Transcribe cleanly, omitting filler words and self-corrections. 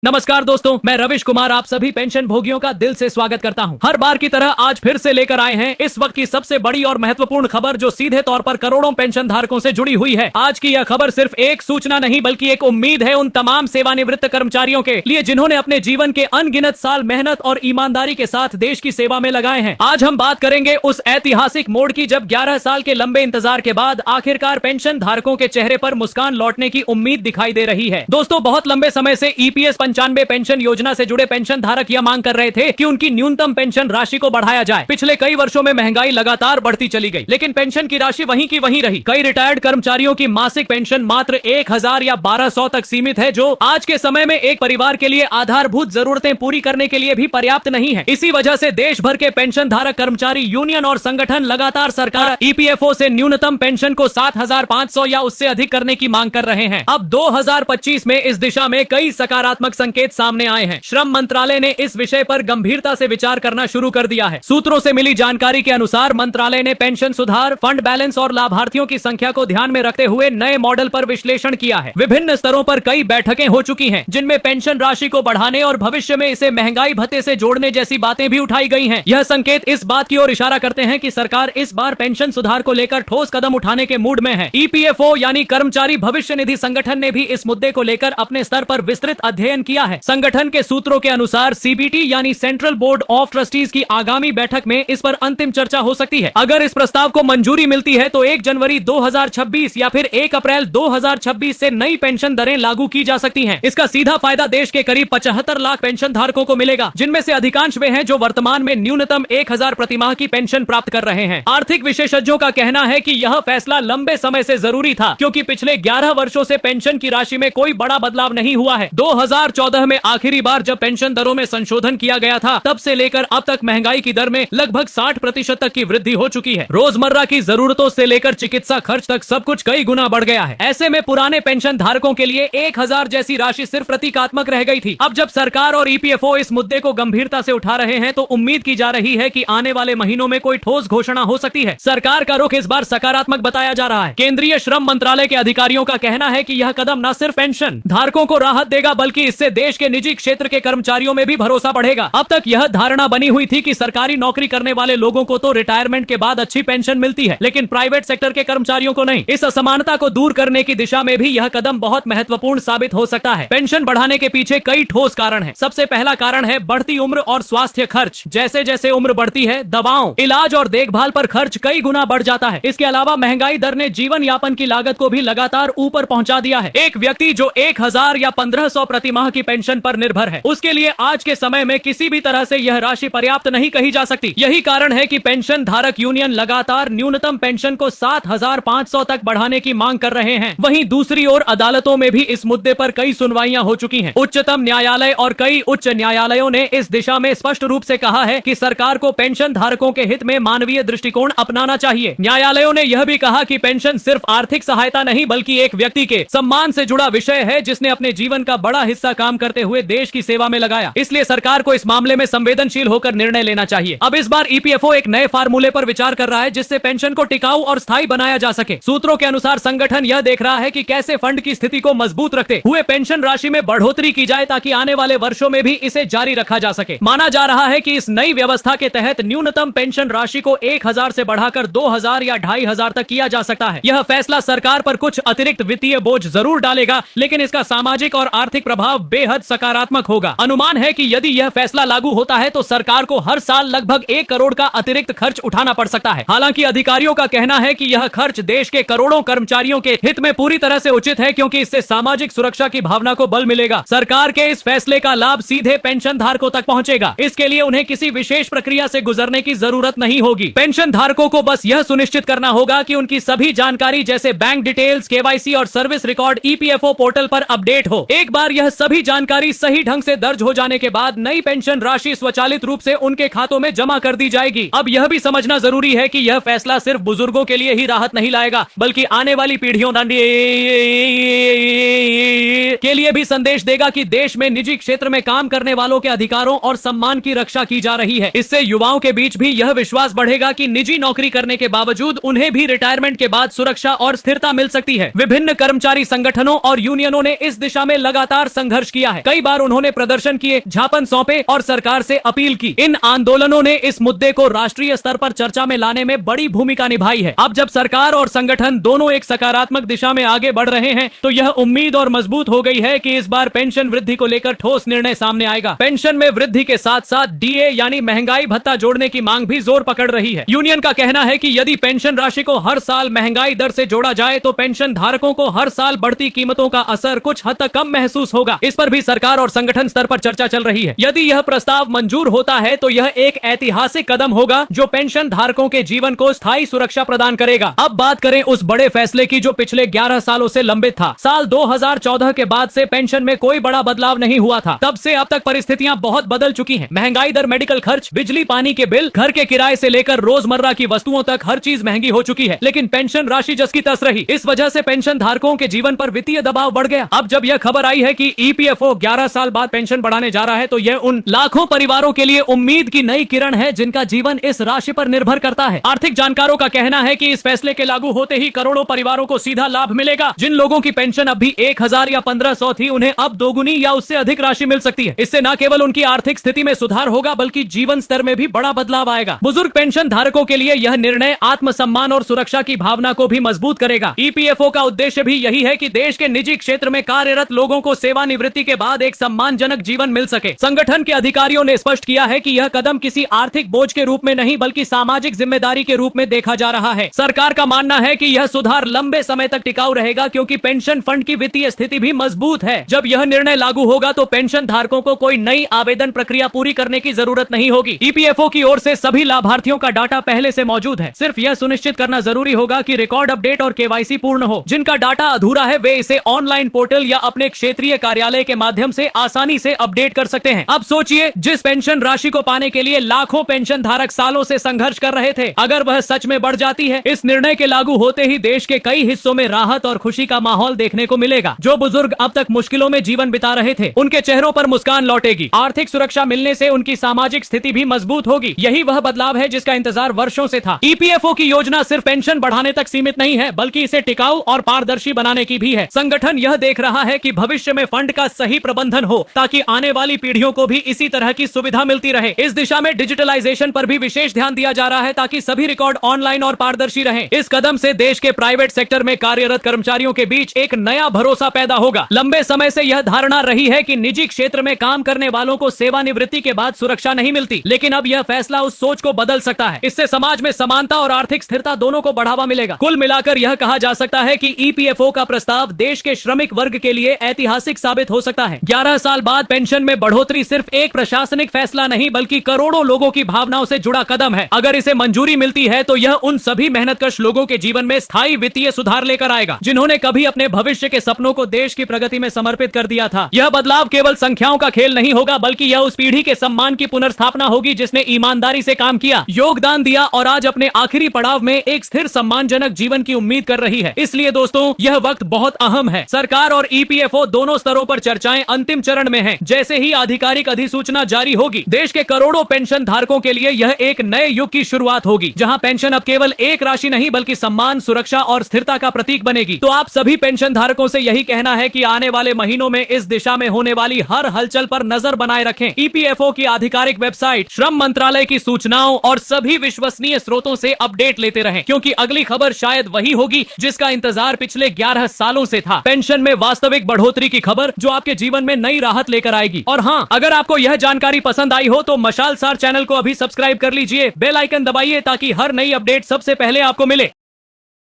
नमस्कार दोस्तों, मैं रविश कुमार आप सभी पेंशन भोगियों का दिल से स्वागत करता हूं। हर बार की तरह आज फिर से लेकर आए हैं इस वक्त की सबसे बड़ी और महत्वपूर्ण खबर जो सीधे तौर पर करोड़ों पेंशन धारकों से जुड़ी हुई है। आज की यह खबर सिर्फ एक सूचना नहीं बल्कि एक उम्मीद है उन तमाम सेवानिवृत्त कर्मचारियों के लिए जिन्होंने अपने जीवन के अनगिनत साल मेहनत और ईमानदारी के साथ देश की सेवा में लगाए हैं। आज हम बात करेंगे उस ऐतिहासिक मोड़ की जब 11 साल के लंबे इंतजार के बाद आखिरकार पेंशन धारकों के चेहरे पर मुस्कान लौटने की उम्मीद दिखाई दे रही है। दोस्तों, बहुत लंबे समय से ईपीएस 95 पेंशन योजना से जुड़े पेंशन धारक यह मांग कर रहे थे कि उनकी न्यूनतम पेंशन राशि को बढ़ाया जाए। पिछले कई वर्षों में महंगाई लगातार बढ़ती चली गई, लेकिन पेंशन की राशि वहीं की वहीं रही। कई रिटायर्ड कर्मचारियों की मासिक पेंशन मात्र 1000 या 1200 तक सीमित है, जो आज के समय में एक परिवार के लिए आधारभूत जरूरतें पूरी करने के लिए भी पर्याप्त नहीं है। इसी वजह से देश भर के पेंशन धारक कर्मचारी यूनियन और संगठन लगातार सरकार ईपीएफओ से न्यूनतम पेंशन को 7500 या उससे अधिक करने की मांग कर रहे हैं। अब 2025 में इस दिशा में कई सकारात्मक संकेत सामने आए हैं। श्रम मंत्रालय ने इस विषय पर गंभीरता से विचार करना शुरू कर दिया है। सूत्रों से मिली जानकारी के अनुसार मंत्रालय ने पेंशन सुधार, फंड बैलेंस और लाभार्थियों की संख्या को ध्यान में रखते हुए नए मॉडल पर विश्लेषण किया है। विभिन्न स्तरों पर कई बैठकें हो चुकी हैं, जिनमें पेंशन राशि को बढ़ाने और भविष्य में इसे महंगाई भत्ते से जोड़ने जैसी बातें भी उठाई गई हैं। यह संकेत इस बात की ओर इशारा करते हैं कि सरकार इस बार पेंशन सुधार को लेकर ठोस कदम उठाने के मूड में है। ईपीएफओ यानी कर्मचारी भविष्य निधि संगठन ने भी इस मुद्दे को लेकर अपने स्तर पर विस्तृत अध्ययन किया है। संगठन के सूत्रों के अनुसार सीबीटी यानी सेंट्रल बोर्ड ऑफ ट्रस्टीज की आगामी बैठक में इस पर अंतिम चर्चा हो सकती है। अगर इस प्रस्ताव को मंजूरी मिलती है तो 1 जनवरी 2026 या फिर 1 अप्रैल 2026 से नई पेंशन दरें लागू की जा सकती हैं। इसका सीधा फायदा देश के करीब 75 लाख पेंशन धारकों को मिलेगा, जिनमें से अधिकांश वे हैं जो वर्तमान में न्यूनतम 1000 प्रतिमाह की पेंशन प्राप्त कर रहे हैं। आर्थिक विशेषज्ञों का कहना है कि यह फैसला लंबे समय से जरूरी था, क्योंकि पिछले 11 वर्षों से पेंशन की राशि में कोई बड़ा बदलाव नहीं हुआ है। 2014 में आखिरी बार जब पेंशन दरों में संशोधन किया गया था, तब से लेकर अब तक महंगाई की दर में लगभग 60% तक की वृद्धि हो चुकी है। रोजमर्रा की जरूरतों से लेकर चिकित्सा खर्च तक सब कुछ कई गुना बढ़ गया है। ऐसे में पुराने पेंशन धारकों के लिए 1000 जैसी राशि सिर्फ प्रतीकात्मक रह गई थी। अब जब सरकार और ईपीएफओ इस मुद्दे को गंभीरता से उठा रहे हैं, तो उम्मीद की जा रही है कि आने वाले महीनों में कोई ठोस घोषणा हो सकती है। सरकार का रुख इस बार सकारात्मक बताया जा रहा है। केंद्रीय श्रम मंत्रालय के अधिकारियों का कहना है कि यह कदम न सिर्फ पेंशन धारकों को राहत देगा, बल्कि इससे देश के निजी क्षेत्र के कर्मचारियों में भी भरोसा बढ़ेगा। अब तक यह धारणा बनी हुई थी कि सरकारी नौकरी करने वाले लोगों को तो रिटायरमेंट के बाद अच्छी पेंशन मिलती है, लेकिन प्राइवेट सेक्टर के कर्मचारियों को नहीं। इस असमानता को दूर करने की दिशा में भी यह कदम बहुत महत्वपूर्ण साबित हो सकता है। पेंशन बढ़ाने के पीछे कई ठोस कारण हैं। सबसे पहला कारण है बढ़ती उम्र और स्वास्थ्य खर्च। जैसे जैसे उम्र बढ़ती है, दवाओं, इलाज और देखभाल पर खर्च कई गुना बढ़ जाता है। इसके अलावा महंगाई दर ने जीवन यापन की लागत को भी लगातार ऊपर पहुंचा दिया है। एक व्यक्ति जो 1000 या 1500 प्रतिमाह की पेंशन पर निर्भर है, उसके लिए आज के समय में किसी भी तरह से यह राशि पर्याप्त नहीं कही जा सकती। यही कारण है कि पेंशन धारक यूनियन लगातार न्यूनतम पेंशन को 7500 तक बढ़ाने की मांग कर रहे हैं। वहीं दूसरी ओर अदालतों में भी इस मुद्दे पर कई सुनवाइयां हो चुकी हैं। उच्चतम न्यायालय और कई उच्च न्यायालयों ने इस दिशा में स्पष्ट रूप से कहा है कि सरकार को पेंशन धारकों के हित में मानवीय दृष्टिकोण अपनाना चाहिए। न्यायालयों ने यह भी कहा कि पेंशन सिर्फ आर्थिक सहायता नहीं, बल्कि एक व्यक्ति के सम्मान से जुड़ा विषय है, जिसने अपने जीवन का बड़ा हिस्सा काम करते हुए देश की सेवा में लगाया। इसलिए सरकार को इस मामले में संवेदनशील होकर निर्णय लेना चाहिए। अब इस बार ईपीएफओ एक नए फार्मूले पर विचार कर रहा है, जिससे पेंशन को टिकाऊ और स्थायी बनाया जा सके। सूत्रों के अनुसार संगठन यह देख रहा है कि कैसे फंड की स्थिति को मजबूत रखते हुए पेंशन राशि में बढ़ोतरी की जाए, ताकि आने वाले वर्षों में भी इसे जारी रखा जा सके। माना जा रहा है कि इस नई व्यवस्था के तहत न्यूनतम पेंशन राशि को 1000 से बढ़ाकर 2000 या 2500 तक किया जा सकता है। यह फैसला सरकार पर कुछ अतिरिक्त वित्तीय बोझ जरूर डालेगा, लेकिन इसका सामाजिक और आर्थिक प्रभाव बेहद सकारात्मक होगा। अनुमान है कि यदि यह फैसला लागू होता है तो सरकार को हर साल लगभग 1 करोड़ का अतिरिक्त खर्च उठाना पड़ सकता है। हालांकि अधिकारियों का कहना है कि यह खर्च देश के करोड़ों कर्मचारियों के हित में पूरी तरह से उचित है, क्योंकि इससे सामाजिक सुरक्षा की भावना को बल मिलेगा। सरकार के इस फैसले का लाभ सीधे पेंशन धारकों तक पहुंचेगा। इसके लिए उन्हें किसी विशेष प्रक्रिया से गुजरने की जरूरत नहीं होगी। पेंशन धारकों को बस यह सुनिश्चित करना होगा कि उनकी सभी जानकारी जैसे बैंक डिटेल्स, केवाईसी और सर्विस रिकॉर्ड ईपीएफओ पोर्टल पर अपडेट हो। एक बार यह सभी जानकारी सही ढंग से दर्ज हो जाने के बाद नई पेंशन राशि स्वचालित रूप से उनके खातों में जमा कर दी जाएगी। अब यह भी समझना जरूरी है कि यह फैसला सिर्फ बुजुर्गों के लिए ही राहत नहीं लाएगा, बल्कि आने वाली पीढ़ियों के लिए भी संदेश देगा कि देश में निजी क्षेत्र में काम करने वालों के अधिकारों और सम्मान की रक्षा की जा रही है। इससे युवाओं के बीच भी यह विश्वास बढ़ेगा कि निजी नौकरी करने के बावजूद उन्हें भी रिटायरमेंट के बाद सुरक्षा और स्थिरता मिल सकती है। विभिन्न कर्मचारी संगठनों और यूनियनों ने इस दिशा में लगातार संघर्ष संघर्ष किया है। कई बार उन्होंने प्रदर्शन किए, ज्ञापन सौंपे और सरकार से अपील की। इन आंदोलनों ने इस मुद्दे को राष्ट्रीय स्तर पर चर्चा में लाने में बड़ी भूमिका निभाई है। अब जब सरकार और संगठन दोनों एक सकारात्मक दिशा में आगे बढ़ रहे हैं, तो यह उम्मीद और मजबूत हो गई है कि इस बार पेंशन वृद्धि को लेकर ठोस निर्णय सामने आएगा। पेंशन में वृद्धि के साथ साथ डीए यानी महंगाई भत्ता जोड़ने की मांग भी जोर पकड़ रही है। यूनियन का कहना है कि यदि पेंशन राशि को हर साल महंगाई दर से जोड़ा जाए तो पेंशन धारकों को हर साल बढ़ती कीमतों का असर कुछ हद तक कम महसूस होगा। इस पर भी सरकार और संगठन स्तर पर चर्चा चल रही है। यदि यह प्रस्ताव मंजूर होता है तो यह एक ऐतिहासिक कदम होगा जो पेंशन धारकों के जीवन को स्थायी सुरक्षा प्रदान करेगा। अब बात करें उस बड़े फैसले की जो पिछले 11 सालों से लंबित था। साल 2014 के बाद से पेंशन में कोई बड़ा बदलाव नहीं हुआ था। तब से अब तक परिस्थितियां बहुत बदल चुकी हैं। महंगाई दर, मेडिकल खर्च, बिजली पानी के बिल, घर के किराए से लेकर रोजमर्रा की वस्तुओं तक हर चीज महंगी हो चुकी है। लेकिन पेंशन राशि जस की तस रही। इस वजह से पेंशन धारकों के जीवन पर वित्तीय दबाव बढ़ गया। अब जब यह खबर आई है कि ईपीएफओ 11 साल बाद पेंशन बढ़ाने जा रहा है, तो यह उन लाखों परिवारों के लिए उम्मीद की नई किरण है जिनका जीवन इस राशि पर निर्भर करता है। आर्थिक जानकारों का कहना है कि इस फैसले के लागू होते ही करोड़ों परिवारों को सीधा लाभ मिलेगा। जिन लोगों की पेंशन अभी 1000 या 1500 थी, उन्हें अब दोगुनी या उससे अधिक राशि मिल सकती है। इससे न केवल उनकी आर्थिक स्थिति में सुधार होगा, बल्कि जीवन स्तर में भी बड़ा बदलाव आएगा। बुजुर्ग पेंशन धारकों के लिए यह निर्णय आत्मसम्मान और सुरक्षा की भावना को भी मजबूत करेगा। ईपीएफओ का उद्देश्य भी यही है कि देश के निजी क्षेत्र में कार्यरत लोगों को सेवानिवृत्ति के बाद एक सम्मानजनक जीवन मिल सके। संगठन के अधिकारियों ने स्पष्ट किया है कि यह कदम किसी आर्थिक बोझ के रूप में नहीं, बल्कि सामाजिक जिम्मेदारी के रूप में देखा जा रहा है। सरकार का मानना है कि यह सुधार लंबे समय तक टिकाऊ रहेगा, क्योंकि पेंशन फंड की वित्तीय स्थिति भी मजबूत है। जब यह निर्णय लागू होगा तो पेंशन धारकों को कोई नई आवेदन प्रक्रिया पूरी करने की जरूरत नहीं होगी। ईपीएफओ की ओर से सभी लाभार्थियों का डाटा पहले से मौजूद है। सिर्फ यह सुनिश्चित करना जरूरी होगा कि रिकॉर्ड अपडेट और केवाईसी पूर्ण हो। जिनका डाटा अधूरा है वे इसे ऑनलाइन पोर्टल या अपने क्षेत्रीय कार्यालय के माध्यम से आसानी से अपडेट कर सकते हैं। अब सोचिए, जिस पेंशन राशि को पाने के लिए लाखों पेंशन धारक सालों से संघर्ष कर रहे थे, अगर वह सच में बढ़ जाती है, इस निर्णय के लागू होते ही देश के कई हिस्सों में राहत और खुशी का माहौल देखने को मिलेगा। जो बुजुर्ग अब तक मुश्किलों में जीवन बिता रहे थे, उनके चेहरों पर मुस्कान लौटेगी। आर्थिक सुरक्षा मिलने से उनकी सामाजिक स्थिति भी मजबूत होगी। यही वह बदलाव है जिसका इंतजार वर्षों से था। ईपीएफओ की योजना सिर्फ पेंशन बढ़ाने तक सीमित नहीं है, बल्कि इसे टिकाऊ और पारदर्शी बनाने की भी है। संगठन यह देख रहा है कि भविष्य में फंड का सही प्रबंधन हो, ताकि आने वाली पीढ़ियों को भी इसी तरह की सुविधा मिलती रहे। इस दिशा में डिजिटलाइजेशन पर भी विशेष ध्यान दिया जा रहा है, ताकि सभी रिकॉर्ड ऑनलाइन और पारदर्शी रहें। इस कदम से देश के प्राइवेट सेक्टर में कार्यरत कर्मचारियों के बीच एक नया भरोसा पैदा होगा। लंबे समय से यह धारणा रही है कि निजी क्षेत्र में काम करने वालों को सेवानिवृत्ति के बाद सुरक्षा नहीं मिलती, लेकिन अब यह फैसला उस सोच को बदल सकता है। इससे समाज में समानता और आर्थिक स्थिरता दोनों को बढ़ावा मिलेगा। कुल मिलाकर यह कहा जा सकता है कि ईपीएफओ का प्रस्ताव देश के श्रमिक वर्ग के लिए ऐतिहासिक साबित हो सकता है। 11 साल बाद पेंशन में बढ़ोतरी सिर्फ एक प्रशासनिक फैसला नहीं, बल्कि करोड़ों लोगों की भावनाओं से जुड़ा कदम है। अगर इसे मंजूरी मिलती है तो यह उन सभी मेहनतकश लोगों के जीवन में स्थायी वित्तीय सुधार लेकर आएगा, जिन्होंने कभी अपने भविष्य के सपनों को देश की प्रगति में समर्पित कर दिया था। यह बदलाव केवल संख्याओं का खेल नहीं होगा, बल्कि यह उस पीढ़ी के सम्मान की पुनर्स्थापना होगी जिसने ईमानदारी से काम किया, योगदान दिया और आज अपने आखिरी पड़ाव में एक स्थिर सम्मानजनक जीवन की उम्मीद कर रही है। इसलिए दोस्तों, यह वक्त बहुत अहम है। सरकार और ईपीएफओ दोनों स्तरों पर चर्चाएं अंतिम चरण में हैं। जैसे ही आधिकारिक अधिसूचना जारी होगी, देश के करोड़ों पेंशन धारकों के लिए यह एक नए युग की शुरुआत होगी, जहां पेंशन अब केवल एक राशि नहीं, बल्कि सम्मान, सुरक्षा और स्थिरता का प्रतीक बनेगी। तो आप सभी पेंशन धारकों से यही कहना है कि आने वाले महीनों में इस दिशा में होने वाली हर हलचल पर नजर बनाए रखें। ईपीएफओ की आधिकारिक वेबसाइट, श्रम मंत्रालय की सूचनाओं और सभी विश्वसनीय स्रोतों से अपडेट लेते रहें, क्योंकि अगली खबर शायद वही होगी जिसका इंतजार पिछले 11 सालों से था। पेंशन में वास्तविक बढ़ोतरी की खबर जो आपके जीवन में नई राहत लेकर आएगी। और हाँ, अगर आपको यह जानकारी पसंद आई हो तो मशाल सार चैनल को अभी सब्सक्राइब कर लीजिए, बेल आइकन दबाइए ताकि हर नई अपडेट सबसे पहले आपको मिले।